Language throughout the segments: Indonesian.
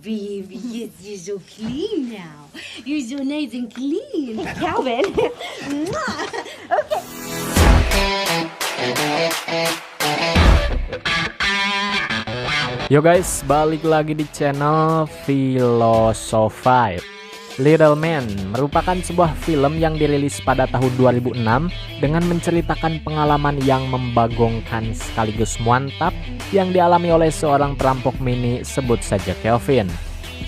baby, yes, you're so clean now. You're so nice and clean. Calvin. Mwah. Okay. Yo guys, balik lagi di channel Philosophy. Little Man merupakan sebuah film yang dirilis pada tahun 2006 dengan menceritakan pengalaman yang membagongkan sekaligus mantap yang dialami oleh seorang perampok mini, sebut saja Kelvin.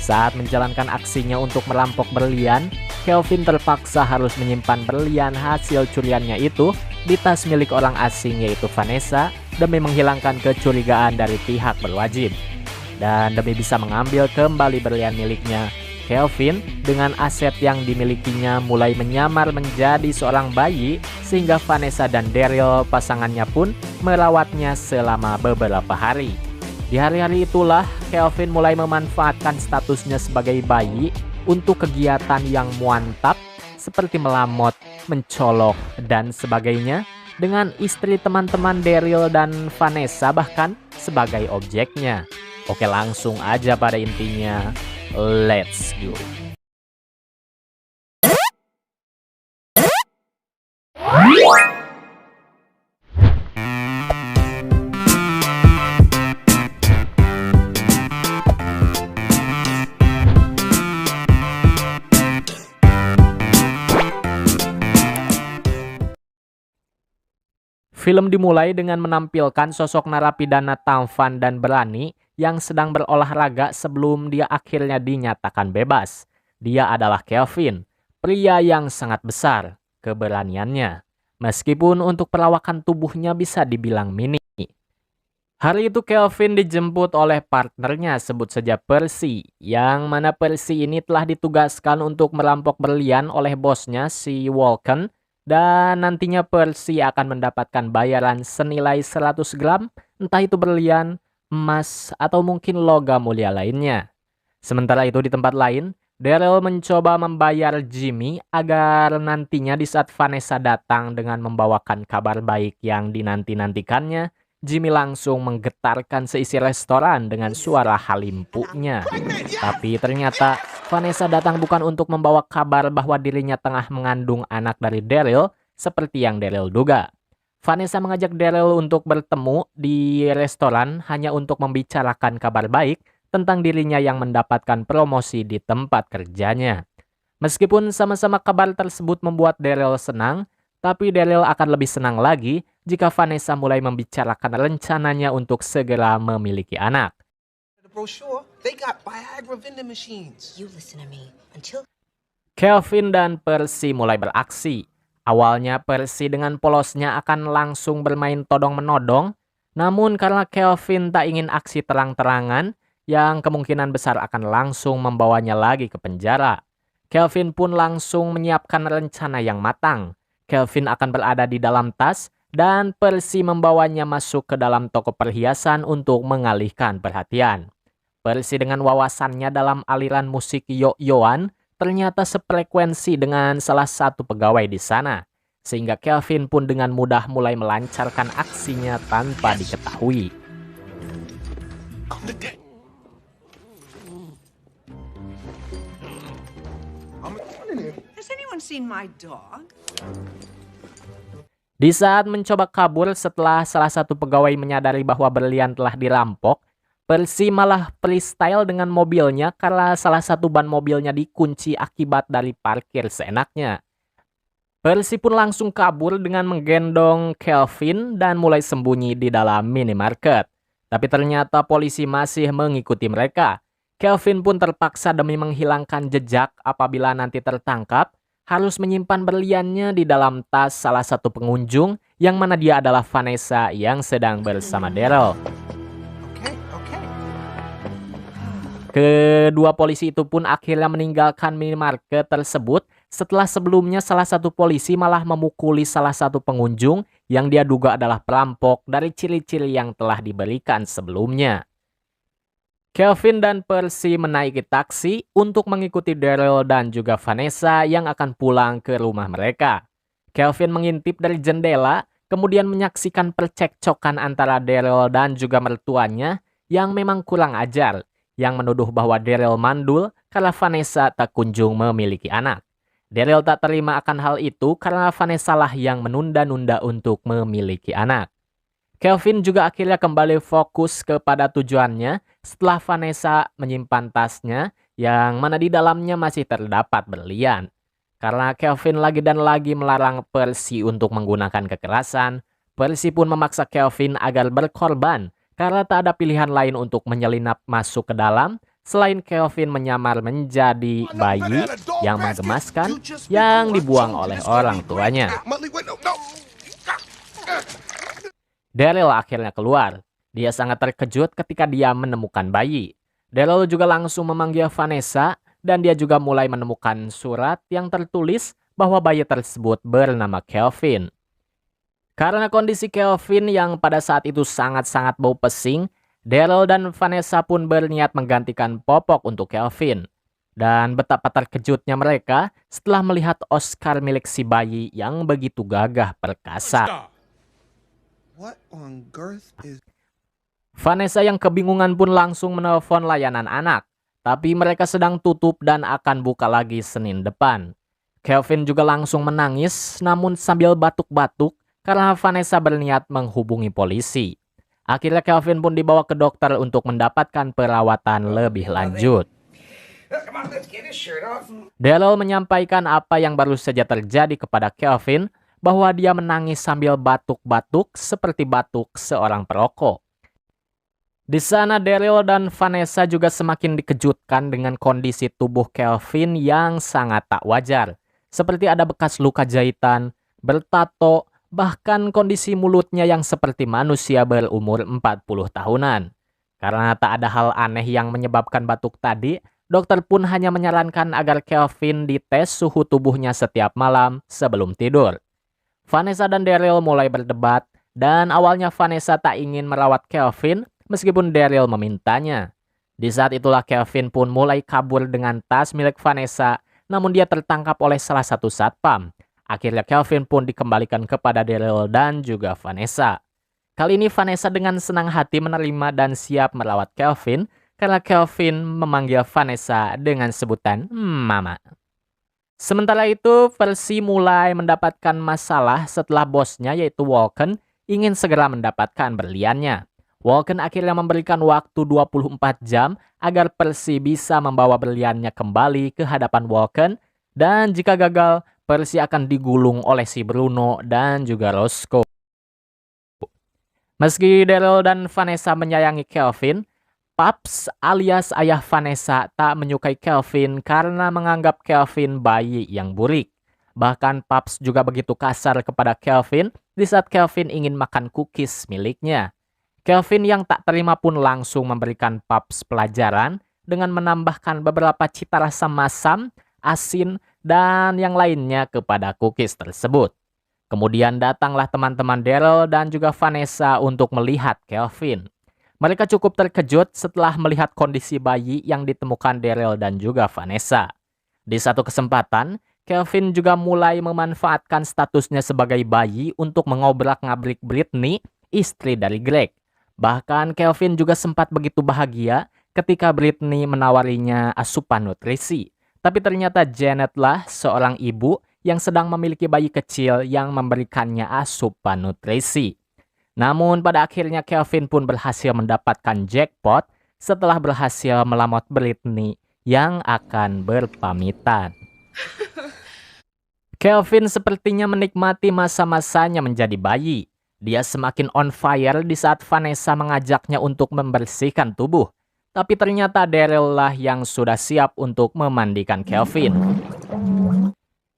Saat menjalankan aksinya untuk merampok berlian, Kelvin terpaksa harus menyimpan berlian hasil curiannya itu di tas milik orang asing yaitu Vanessa demi menghilangkan kecurigaan dari pihak berwajib. Dan demi bisa mengambil kembali berlian miliknya, Kelvin dengan aset yang dimilikinya mulai menyamar menjadi seorang bayi sehingga Vanessa dan Daryl pasangannya pun merawatnya selama beberapa hari. Di hari-hari itulah Kelvin mulai memanfaatkan statusnya sebagai bayi untuk kegiatan yang mantap seperti melamot, mencolok, dan sebagainya dengan istri teman-teman Daryl dan Vanessa bahkan sebagai objeknya. Oke, langsung aja pada intinya. Let's go. Film dimulai dengan menampilkan sosok narapidana tampan dan berani yang sedang berolahraga sebelum dia akhirnya dinyatakan bebas. Dia adalah Kelvin, pria yang sangat besar keberaniannya, meskipun untuk perawakan tubuhnya bisa dibilang mini. Hari itu Kelvin dijemput oleh partnernya, sebut saja Percy, yang mana Percy ini telah ditugaskan untuk merampok berlian oleh bosnya si Vulcan, dan nantinya Percy akan mendapatkan bayaran senilai 100 gram, entah itu berlian, emas, atau mungkin logam mulia lainnya. Sementara itu di tempat lain, Daryl mencoba membayar Jimmy agar nantinya di saat Vanessa datang dengan membawakan kabar baik yang dinanti-nantikannya, Jimmy langsung menggetarkan seisi restoran dengan suara halimpunya. Tapi ternyata Vanessa datang bukan untuk membawa kabar bahwa dirinya tengah mengandung anak dari Daryl seperti yang Daryl duga. Vanessa mengajak Daryl untuk bertemu di restoran hanya untuk membicarakan kabar baik tentang dirinya yang mendapatkan promosi di tempat kerjanya. Meskipun sama-sama kabar tersebut membuat Daryl senang, tapi Daryl akan lebih senang lagi jika Vanessa mulai membicarakan rencananya untuk segera memiliki anak. Kelvin dan Percy mulai beraksi. Awalnya Percy dengan polosnya akan langsung bermain todong-menodong, namun karena Kelvin tak ingin aksi terang-terangan yang kemungkinan besar akan langsung membawanya lagi ke penjara, Kelvin pun langsung menyiapkan rencana yang matang. Kelvin akan berada di dalam tas dan Percy membawanya masuk ke dalam toko perhiasan untuk mengalihkan perhatian. Percy dengan wawasannya dalam aliran musik yo-yoan ternyata sefrekuensi dengan salah satu pegawai di sana, sehingga Kelvin pun dengan mudah mulai melancarkan aksinya tanpa diketahui. Has anyone seen my dog? Di saat mencoba kabur setelah salah satu pegawai menyadari bahwa berlian telah dirampok, Percy malah freestyle dengan mobilnya karena salah satu ban mobilnya dikunci akibat dari parkir seenaknya. Percy pun langsung kabur dengan menggendong Kelvin dan mulai sembunyi di dalam minimarket. Tapi ternyata polisi masih mengikuti mereka. Kelvin pun terpaksa demi menghilangkan jejak apabila nanti tertangkap, harus menyimpan berliannya di dalam tas salah satu pengunjung yang mana dia adalah Vanessa yang sedang bersama Daryl. Kedua polisi itu pun akhirnya meninggalkan minimarket tersebut setelah sebelumnya salah satu polisi malah memukuli salah satu pengunjung yang dia duga adalah perampok dari ciri-ciri yang telah diberikan sebelumnya. Kelvin dan Percy menaiki taksi untuk mengikuti Daryl dan juga Vanessa yang akan pulang ke rumah mereka. Kelvin mengintip dari jendela, kemudian menyaksikan percekcokan antara Daryl dan juga mertuanya yang memang kurang ajar. yang menuduh bahwa Daryl mandul karena Vanessa tak kunjung memiliki anak. Daryl tak terima akan hal itu karena Vanessa lah yang menunda-nunda untuk memiliki anak. Kelvin juga akhirnya kembali fokus kepada tujuannya setelah Vanessa menyimpan tasnya yang mana di dalamnya masih terdapat berlian. Karena Kelvin lagi dan lagi melarang Percy untuk menggunakan kekerasan, Percy pun memaksa Kelvin agar berkorban karena tak ada pilihan lain untuk menyelinap masuk ke dalam selain Kelvin menyamar menjadi bayi yang menggemaskan yang dibuang oleh orang tuanya. Daryl akhirnya keluar. Dia sangat terkejut ketika dia menemukan bayi. Daryl juga langsung memanggil Vanessa dan dia juga mulai menemukan surat yang tertulis bahwa bayi tersebut bernama Kelvin. Karena kondisi Kelvin yang pada saat itu sangat-sangat bau pesing, Daryl dan Vanessa pun berniat menggantikan popok untuk Kelvin. Dan betapa terkejutnya mereka setelah melihat Oscar milik si bayi yang begitu gagah perkasa. Vanessa yang kebingungan pun langsung menelpon layanan anak, tapi mereka sedang tutup dan akan buka lagi Senin depan. Kelvin juga langsung menangis namun sambil batuk-batuk karena Vanessa berniat menghubungi polisi. Akhirnya Kelvin pun dibawa ke dokter untuk mendapatkan perawatan lebih lanjut. Daryl menyampaikan apa yang baru saja terjadi kepada Kelvin, bahwa dia menangis sambil batuk-batuk seperti batuk seorang perokok. Di sana Daryl dan Vanessa juga semakin dikejutkan dengan kondisi tubuh Kelvin yang sangat tak wajar. Seperti ada bekas luka jahitan, bertato, bahkan kondisi mulutnya yang seperti manusia berumur 40 tahunan. Karena tak ada hal aneh yang menyebabkan batuk tadi, dokter pun hanya menyarankan agar Kelvin dites suhu tubuhnya setiap malam sebelum tidur. Vanessa dan Daryl mulai berdebat, dan awalnya Vanessa tak ingin merawat Kelvin meskipun Daryl memintanya. Di saat itulah Kelvin pun mulai kabur dengan tas milik Vanessa, namun dia tertangkap oleh salah satu satpam. Akhirnya Kelvin pun dikembalikan kepada Daryl dan juga Vanessa. Kali ini Vanessa dengan senang hati menerima dan siap merawat Kelvin karena Kelvin memanggil Vanessa dengan sebutan Mama. Sementara itu, Percy mulai mendapatkan masalah setelah bosnya yaitu Walken ingin segera mendapatkan berliannya. Walken akhirnya memberikan waktu 24 jam agar Percy bisa membawa berliannya kembali ke hadapan Walken, dan jika gagal, Percy akan digulung oleh si Bruno dan juga Roscoe. Meski Daryl dan Vanessa menyayangi Kelvin, Paps alias ayah Vanessa tak menyukai Kelvin karena menganggap Kelvin bayi yang burik. Bahkan Paps juga begitu kasar kepada Kelvin di saat Kelvin ingin makan cookies miliknya. Kelvin yang tak terima pun langsung memberikan Paps pelajaran dengan menambahkan beberapa cita rasa masam, asin, dan yang lainnya kepada cookies tersebut. Kemudian datanglah teman-teman Daryl dan juga Vanessa untuk melihat Kelvin. Mereka cukup terkejut setelah melihat kondisi bayi yang ditemukan Daryl dan juga Vanessa. Di satu kesempatan, Kelvin juga mulai memanfaatkan statusnya sebagai bayi untuk mengobrak-ngabrik Britney, istri dari Greg. Bahkan Kelvin juga sempat begitu bahagia ketika Britney menawarinya asupan nutrisi. Tapi ternyata Janet lah seorang ibu yang sedang memiliki bayi kecil yang memberikannya asupan nutrisi. Namun pada akhirnya Kelvin pun berhasil mendapatkan jackpot setelah berhasil melamot Britney yang akan berpamitan. Kelvin sepertinya menikmati masa-masanya menjadi bayi. Dia semakin on fire di saat Vanessa mengajaknya untuk membersihkan tubuh. Tapi ternyata Daryl lah yang sudah siap untuk memandikan Kelvin.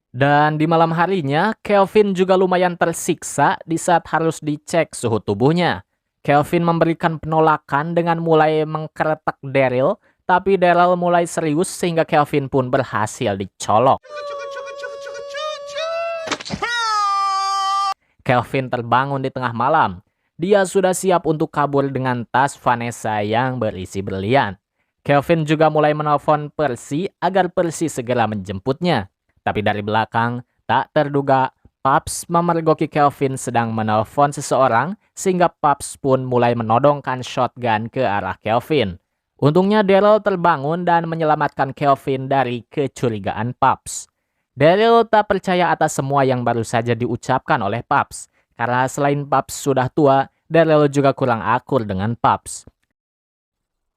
Dan di malam harinya, Kelvin juga lumayan tersiksa di saat harus dicek suhu tubuhnya. Kelvin memberikan penolakan dengan mulai mengkeretak Daryl, tapi Daryl mulai serius sehingga Kelvin pun berhasil dicolok. Kelvin terbangun di tengah malam. Dia sudah siap untuk kabur dengan tas Vanessa yang berisi berlian. Kelvin juga mulai menelpon Percy agar Percy segera menjemputnya. Tapi dari belakang, tak terduga, Paps memergoki Kelvin sedang menelpon seseorang sehingga Paps pun mulai menodongkan shotgun ke arah Kelvin. Untungnya Daryl terbangun dan menyelamatkan Kelvin dari kecurigaan Pups. Daryl tak percaya atas semua yang baru saja diucapkan oleh Pups, karena selain Pups sudah tua, Daryl juga kurang akur dengan Pups.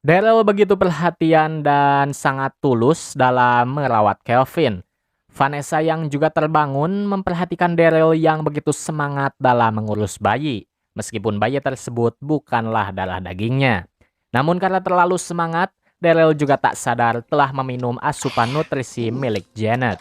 Daryl begitu perhatian dan sangat tulus dalam merawat Kelvin. Vanessa yang juga terbangun memperhatikan Daryl yang begitu semangat dalam mengurus bayi, meskipun bayi tersebut bukanlah darah dagingnya. Namun karena terlalu semangat, Daryl juga tak sadar telah meminum asupan nutrisi milik Janet.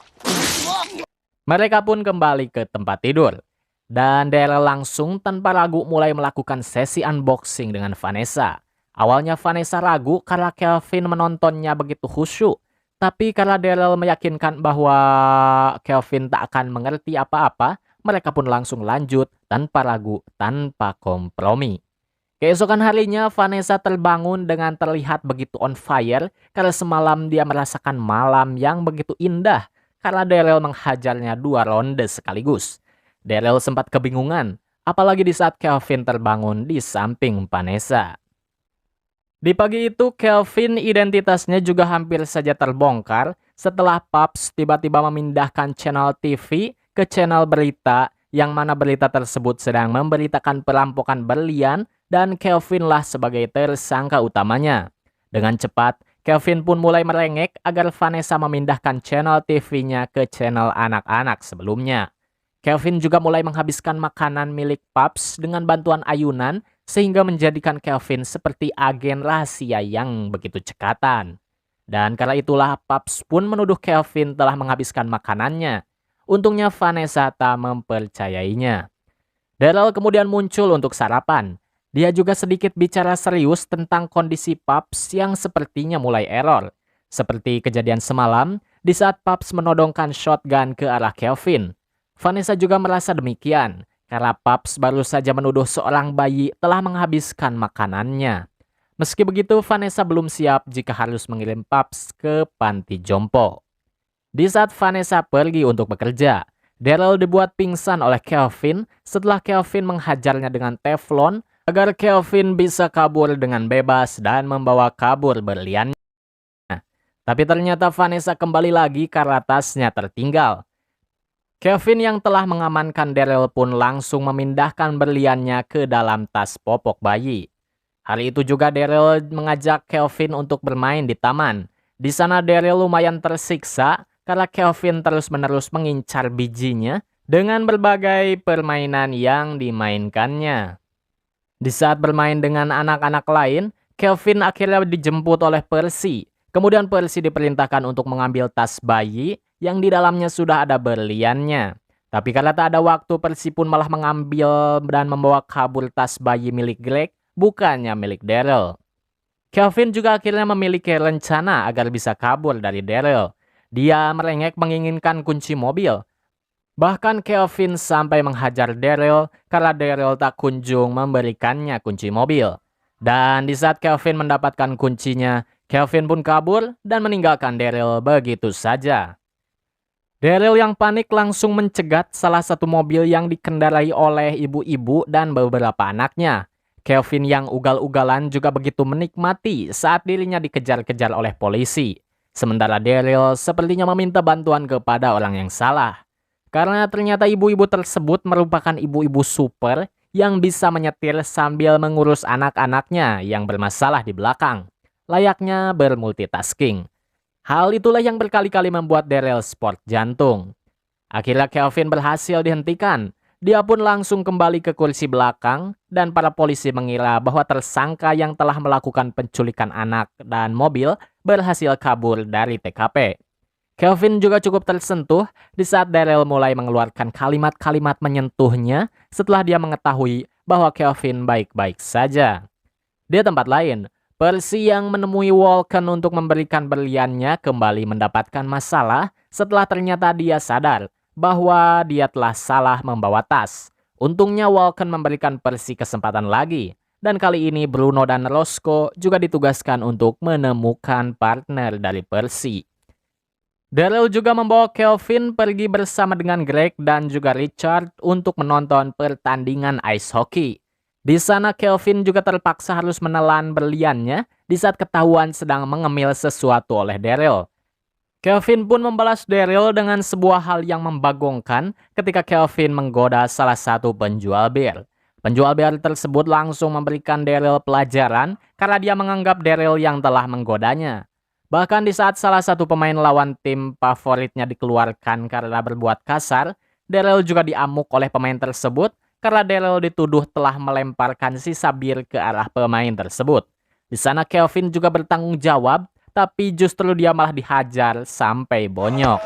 Mereka pun kembali ke tempat tidur. Dan Daryl langsung tanpa ragu mulai melakukan sesi unboxing dengan Vanessa. Awalnya Vanessa ragu karena Kelvin menontonnya begitu khusyuk. Tapi karena Daryl meyakinkan bahwa Kelvin tak akan mengerti apa-apa, mereka pun langsung lanjut tanpa ragu, tanpa kompromi. Keesokan harinya, Vanessa terbangun dengan terlihat begitu on fire karena semalam dia merasakan malam yang begitu indah karena Daryl menghajarnya 2 ronde sekaligus. Daryl sempat kebingungan, apalagi di saat Kelvin terbangun di samping Vanessa. Di pagi itu, Kelvin identitasnya juga hampir saja terbongkar setelah Pups tiba-tiba memindahkan channel TV ke channel berita yang mana berita tersebut sedang memberitakan perampokan berlian dan Kelvin lah sebagai tersangka utamanya. Dengan cepat, Kelvin pun mulai merengek agar Vanessa memindahkan channel TV-nya ke channel anak-anak sebelumnya. Kelvin juga mulai menghabiskan makanan milik Pups dengan bantuan ayunan sehingga menjadikan Kelvin seperti agen rahasia yang begitu cekatan. Dan karena itulah Pups pun menuduh Kelvin telah menghabiskan makanannya. Untungnya Vanessa tak mempercayainya. Daryl kemudian muncul untuk sarapan. Dia juga sedikit bicara serius tentang kondisi Pups yang sepertinya mulai error. Seperti kejadian semalam di saat Pups menodongkan shotgun ke arah Kelvin. Vanessa juga merasa demikian karena Pups baru saja menuduh seorang bayi telah menghabiskan makanannya. Meski begitu, Vanessa belum siap jika harus mengirim Pups ke panti jompo. Di saat Vanessa pergi untuk bekerja, Daryl dibuat pingsan oleh Kelvin setelah Kelvin menghajarnya dengan teflon agar Kelvin bisa kabur dengan bebas dan membawa kabur berliannya. Tapi ternyata Vanessa kembali lagi karena tasnya tertinggal. Kelvin yang telah mengamankan Daryl pun langsung memindahkan berliannya ke dalam tas popok bayi. Hari itu juga Daryl mengajak Kelvin untuk bermain di taman. Di sana Daryl lumayan tersiksa karena Kelvin terus-menerus mengincar bijinya dengan berbagai permainan yang dimainkannya. Di saat bermain dengan anak-anak lain, Kelvin akhirnya dijemput oleh Percy. Kemudian Percy diperintahkan untuk mengambil tas bayi yang di dalamnya sudah ada berliannya. Tapi karena tak ada waktu, Percy pun malah mengambil dan membawa kabur tas bayi milik Greg, bukannya milik Daryl. Kelvin juga akhirnya memiliki rencana agar bisa kabur dari Daryl. Dia merengek menginginkan kunci mobil. Bahkan Kelvin sampai menghajar Daryl karena Daryl tak kunjung memberikannya kunci mobil. Dan di saat Kelvin mendapatkan kuncinya, Kelvin pun kabur dan meninggalkan Daryl begitu saja. Daryl yang panik langsung mencegat salah satu mobil yang dikendarai oleh ibu-ibu dan beberapa anaknya. Kelvin yang ugal-ugalan juga begitu menikmati saat dirinya dikejar-kejar oleh polisi. Sementara Daryl sepertinya meminta bantuan kepada orang yang salah. Karena ternyata ibu-ibu tersebut merupakan ibu-ibu super yang bisa menyetir sambil mengurus anak-anaknya yang bermasalah di belakang. Layaknya bermultitasking. Hal itulah yang berkali-kali membuat Daryl sport jantung. Akhirnya Kelvin berhasil dihentikan. Dia pun langsung kembali ke kursi belakang dan para polisi mengira bahwa tersangka yang telah melakukan penculikan anak dan mobil berhasil kabur dari TKP. Kelvin juga cukup tersentuh di saat Daryl mulai mengeluarkan kalimat-kalimat menyentuhnya setelah dia mengetahui bahwa Kelvin baik-baik saja. Di tempat lain, Percy yang menemui Walken untuk memberikan berliannya kembali mendapatkan masalah setelah ternyata dia sadar bahwa dia telah salah membawa tas. Untungnya Walken memberikan Percy kesempatan lagi, dan kali ini Bruno dan Roscoe juga ditugaskan untuk menemukan partner dari Percy. Daryl juga membawa Kelvin pergi bersama dengan Greg dan juga Richard untuk menonton pertandingan ice hockey. Di sana Kelvin juga terpaksa harus menelan berliannya di saat ketahuan sedang mengemil sesuatu oleh Daryl. Kelvin pun membalas Daryl dengan sebuah hal yang membagongkan ketika Kelvin menggoda salah satu penjual bir. Penjual bir tersebut langsung memberikan Daryl pelajaran karena dia menganggap Daryl yang telah menggodanya. Bahkan di saat salah satu pemain lawan tim favoritnya dikeluarkan karena berbuat kasar, Daryl juga diamuk oleh pemain tersebut karena Daryl dituduh telah melemparkan sisa bir ke arah pemain tersebut. Di sana Kelvin juga bertanggung jawab, tapi justru dia malah dihajar sampai bonyok.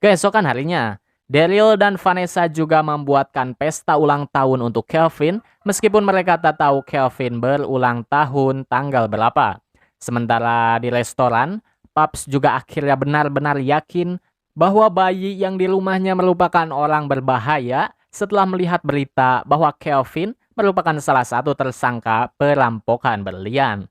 Keesokan harinya, Daryl dan Vanessa juga membuatkan pesta ulang tahun untuk Kelvin, meskipun mereka tak tahu Kelvin berulang tahun tanggal berapa. Sementara di restoran, Paps juga akhirnya benar-benar yakin bahwa bayi yang di rumahnya merupakan orang berbahaya setelah melihat berita bahwa Kelvin merupakan salah satu tersangka perampokan berlian.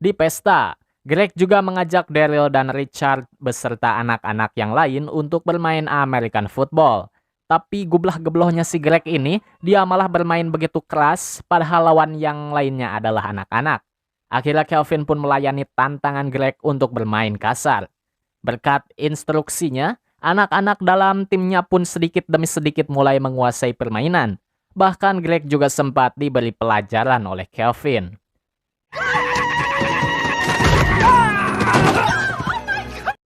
Di pesta, Greg juga mengajak Daryl dan Richard beserta anak-anak yang lain untuk bermain American football. Tapi gublah-geblohnya si Greg ini, dia malah bermain begitu keras padahal lawan yang lainnya adalah anak-anak. Akhirnya Kelvin pun melayani tantangan Greg untuk bermain kasar. Berkat instruksinya, anak-anak dalam timnya pun sedikit demi sedikit mulai menguasai permainan. Bahkan Greg juga sempat diberi pelajaran oleh Kelvin.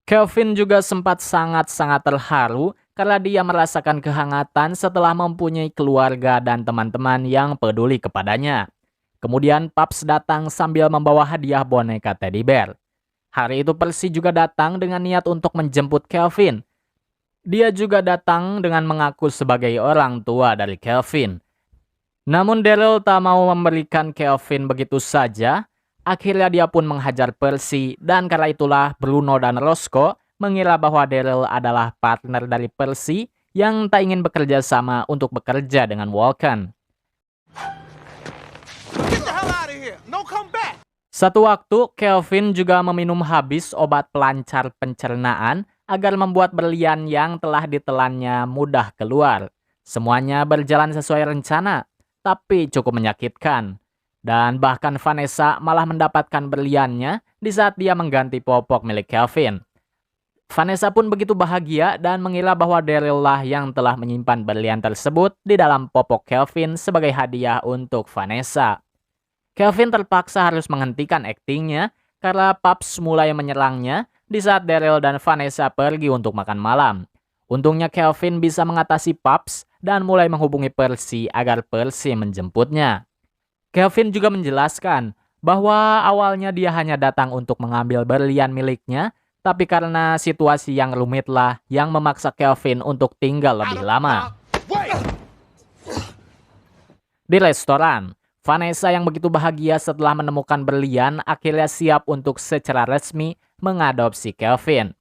Kelvin juga sempat sangat-sangat terharu karena dia merasakan kehangatan setelah mempunyai keluarga dan teman-teman yang peduli kepadanya. Kemudian Paps datang sambil membawa hadiah boneka teddy bear. Hari itu Percy juga datang dengan niat untuk menjemput Kelvin. Dia juga datang dengan mengaku sebagai orang tua dari Kelvin. Namun Daryl tak mau memberikan Kelvin begitu saja. Akhirnya dia pun menghajar Percy dan karena itulah Bruno dan Roscoe mengira bahwa Daryl adalah partner dari Percy yang tak ingin bekerja sama untuk bekerja dengan Vulcan. Get the hell out of here! No, come back! Satu waktu, Kelvin juga meminum habis obat pelancar pencernaan agar membuat berlian yang telah ditelannya mudah keluar. Semuanya berjalan sesuai rencana, tapi cukup menyakitkan. Dan bahkan Vanessa malah mendapatkan berliannya di saat dia mengganti popok milik Kelvin. Vanessa pun begitu bahagia dan mengira bahwa Daryl lah yang telah menyimpan berlian tersebut di dalam popok Kelvin sebagai hadiah untuk Vanessa. Kelvin terpaksa harus menghentikan aktingnya karena Paps mulai menyerangnya di saat Daryl dan Vanessa pergi untuk makan malam. Untungnya Kelvin bisa mengatasi Paps dan mulai menghubungi Percy agar Percy menjemputnya. Kelvin juga menjelaskan bahwa awalnya dia hanya datang untuk mengambil berlian miliknya, tapi karena situasi yang rumitlah yang memaksa Kelvin untuk tinggal lebih lama. Di restoran, Vanessa yang begitu bahagia setelah menemukan berlian akhirnya siap untuk secara resmi mengadopsi Kelvin.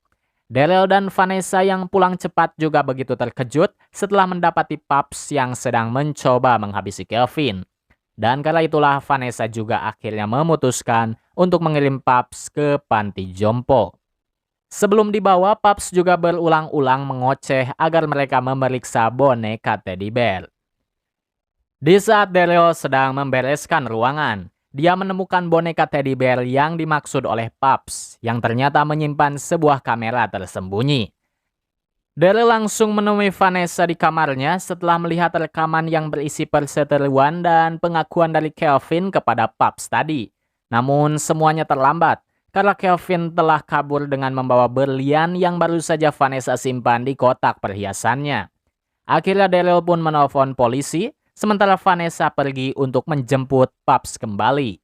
Daryl dan Vanessa yang pulang cepat juga begitu terkejut setelah mendapati Paps yang sedang mencoba menghabisi Kelvin. Dan karena itulah Vanessa juga akhirnya memutuskan untuk mengirim Paps ke panti jompo. Sebelum dibawa, Paps juga berulang-ulang mengoceh agar mereka memeriksa boneka teddy bear. Di saat Daryl sedang membereskan ruangan, dia menemukan boneka teddy bear yang dimaksud oleh Paps, yang ternyata menyimpan sebuah kamera tersembunyi. Daryl langsung menemui Vanessa di kamarnya setelah melihat rekaman yang berisi perseteruan dan pengakuan dari Kelvin kepada Paps tadi. Namun semuanya terlambat karena Kelvin telah kabur dengan membawa berlian yang baru saja Vanessa simpan di kotak perhiasannya. Akhirnya Daryl pun menelpon polisi, sementara Vanessa pergi untuk menjemput Paps kembali.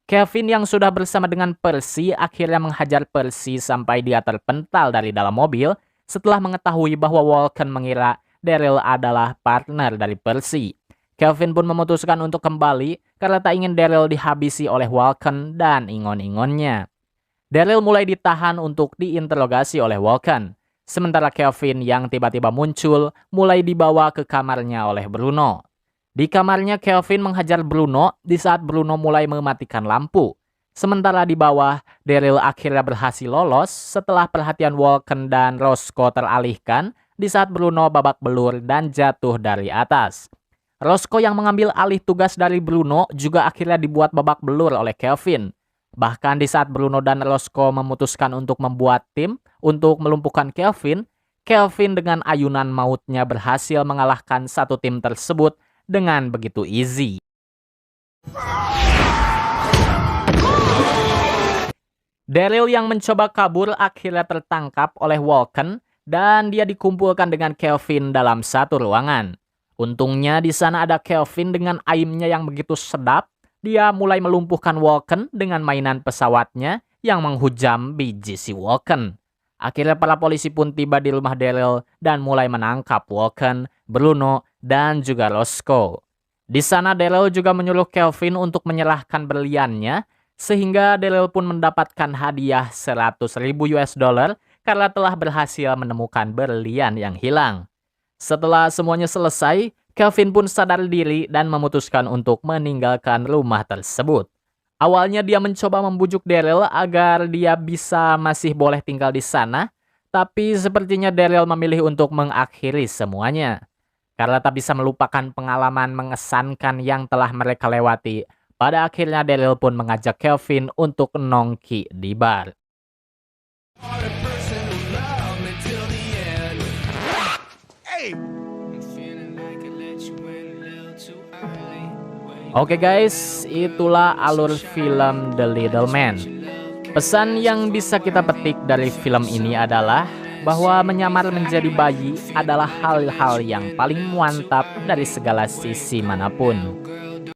Kelvin yang sudah bersama dengan Percy akhirnya menghajar Percy sampai dia terpental dari dalam mobil setelah mengetahui bahwa Vulcan mengira Daryl adalah partner dari Percy. Kelvin pun memutuskan untuk kembali karena tak ingin Daryl dihabisi oleh Vulcan dan ingon-ingonnya. Daryl mulai ditahan untuk diinterogasi oleh Vulcan. Sementara Kelvin yang tiba-tiba muncul mulai dibawa ke kamarnya oleh Bruno. Di kamarnya Kelvin menghajar Bruno di saat Bruno mulai mematikan lampu. Sementara di bawah, Daryl akhirnya berhasil lolos setelah perhatian Vulcan dan Roscoe teralihkan di saat Bruno babak belur dan jatuh dari atas. Roscoe yang mengambil alih tugas dari Bruno juga akhirnya dibuat babak belur oleh Kelvin. Bahkan di saat Bruno dan Roscoe memutuskan untuk membuat tim untuk melumpuhkan Kelvin, Kelvin dengan ayunan mautnya berhasil mengalahkan satu tim tersebut dengan begitu easy. Daryl yang mencoba kabur akhirnya tertangkap oleh Walken dan dia dikumpulkan dengan Kelvin dalam satu ruangan. Untungnya di sana ada Kelvin dengan aimnya yang begitu sedap. Dia mulai melumpuhkan Walken dengan mainan pesawatnya yang menghujam biji si Walken. Akhirnya para polisi pun tiba di rumah Daryl dan mulai menangkap Walken, Bruno, dan juga Roscoe. Di sana Daryl juga menyuruh Kelvin untuk menyerahkan berliannya, sehingga Daryl pun mendapatkan hadiah $100.000 karena telah berhasil menemukan berlian yang hilang. Setelah semuanya selesai, Kelvin pun sadar diri dan memutuskan untuk meninggalkan rumah tersebut. Awalnya dia mencoba membujuk Daryl agar dia bisa masih boleh tinggal di sana, tapi sepertinya Daryl memilih untuk mengakhiri semuanya. Karena tak bisa melupakan pengalaman mengesankan yang telah mereka lewati, pada akhirnya Daryl pun mengajak Kelvin untuk nongki di bar. Oke guys, itulah alur film The Little Man. Pesan yang bisa kita petik dari film ini adalah bahwa menyamar menjadi bayi adalah hal-hal yang paling mantap dari segala sisi manapun.